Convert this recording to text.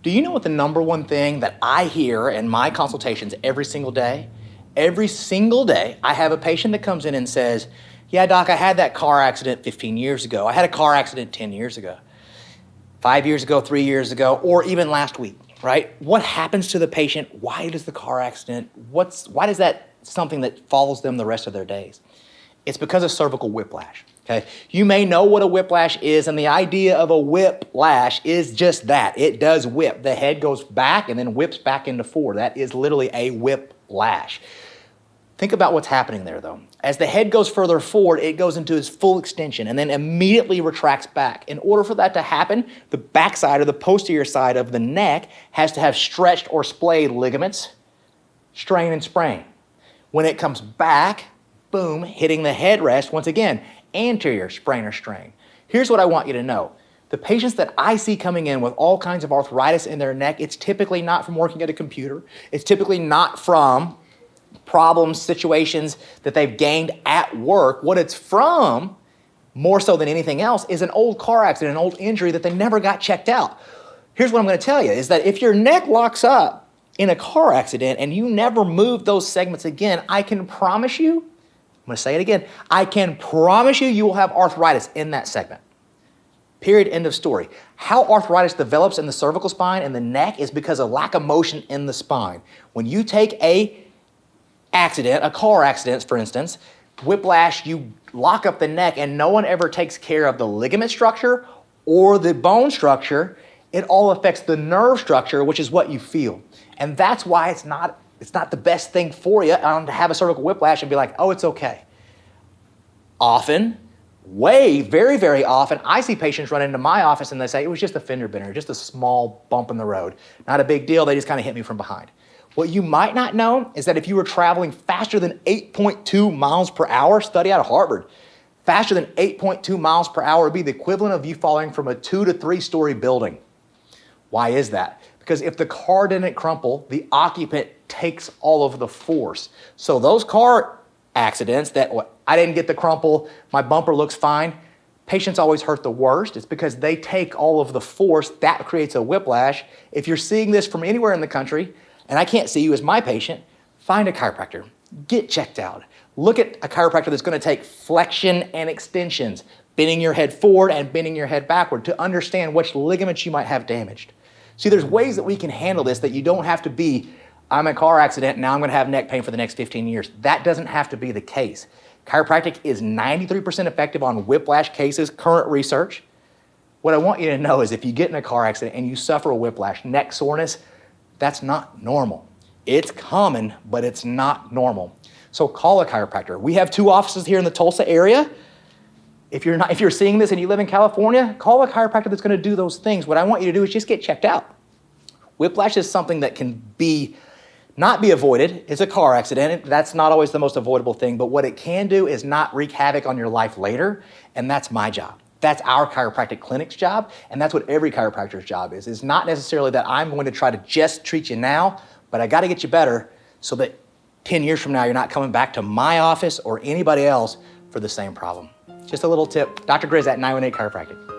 Do you know what the number one thing that I hear in my consultations every single day? Every single day, I have a patient that comes in and says, yeah, doc, I had that car accident 15 years ago. I had a car accident 10 years ago, 5 years ago, 3 years ago, or even last week, right? What happens to the patient? Why does the car accident, why is that something that follows them the rest of their days? It's because of cervical whiplash. Okay, you may know what a whiplash is, and the idea of a whiplash is just that. It does whip. The head goes back and then whips back into forward. That is literally a whiplash. Think about what's happening there, though. As the head goes further forward, it goes into its full extension and then immediately retracts back. In order for that to happen, the backside or the posterior side of the neck has to have stretched or splayed ligaments, strain and sprain. When it comes back, boom, hitting the headrest, once again, anterior sprain or strain. Here's what I want you to know. The patients that I see coming in with all kinds of arthritis in their neck, it's typically not from working at a computer. It's typically not from problems, situations that they've gained at work. What it's from, more so than anything else, is an old car accident, an old injury that they never got checked out. Here's what I'm going to tell you, is that if your neck locks up in a car accident and you never move those segments again, I can promise you, I'm going to say it again, I can promise you will have arthritis in that segment. Period, end of story. How arthritis develops in the cervical spine and the neck is because of lack of motion in the spine. When you take a car accident, for instance, whiplash, you lock up the neck and no one ever takes care of the ligament structure or the bone structure. It all affects the nerve structure, which is what you feel. And that's why it's not the best thing for you to have a cervical whiplash and be like, oh, it's okay. Often, very, very often, I see patients run into my office and they say, it was just a fender bender, just a small bump in the road. Not a big deal, they just kind of hit me from behind. What you might not know is that if you were traveling faster than 8.2 miles per hour, study out of Harvard, faster than 8.2 miles per hour would be the equivalent of you falling from a 2 to 3 story building. Why is that? Because if the car didn't crumple, the occupant takes all of the force. So those car accidents that I didn't get the crumple, my bumper looks fine, patients always hurt the worst. It's because they take all of the force. That creates a whiplash. If you're seeing this from anywhere in the country, and I can't see you as my patient, find a chiropractor. Get checked out. Look at a chiropractor that's going to take flexion and extensions, bending your head forward and bending your head backward to understand which ligaments you might have damaged. See, there's ways that we can handle this that you don't have to be, I'm in a car accident, now I'm going to have neck pain for the next 15 years. That doesn't have to be the case. Chiropractic is 93% effective on whiplash cases, current research. What I want you to know is if you get in a car accident and you suffer a whiplash, neck soreness, that's not normal. It's common, but it's not normal. So call a chiropractor. We have 2 offices here in the Tulsa area. If you're seeing this and you live in California, call a chiropractor that's going to do those things. What I want you to do is just get checked out. Whiplash is something that can not be avoided. It's a car accident. That's not always the most avoidable thing, but what it can do is not wreak havoc on your life later, and that's my job. That's our chiropractic clinic's job, and that's what every chiropractor's job is. It's not necessarily that I'm going to try to just treat you now, but I got to get you better so that 10 years from now, you're not coming back to my office or anybody else for the same problem. Just a little tip. Dr. Grizz at 918 Chiropractic.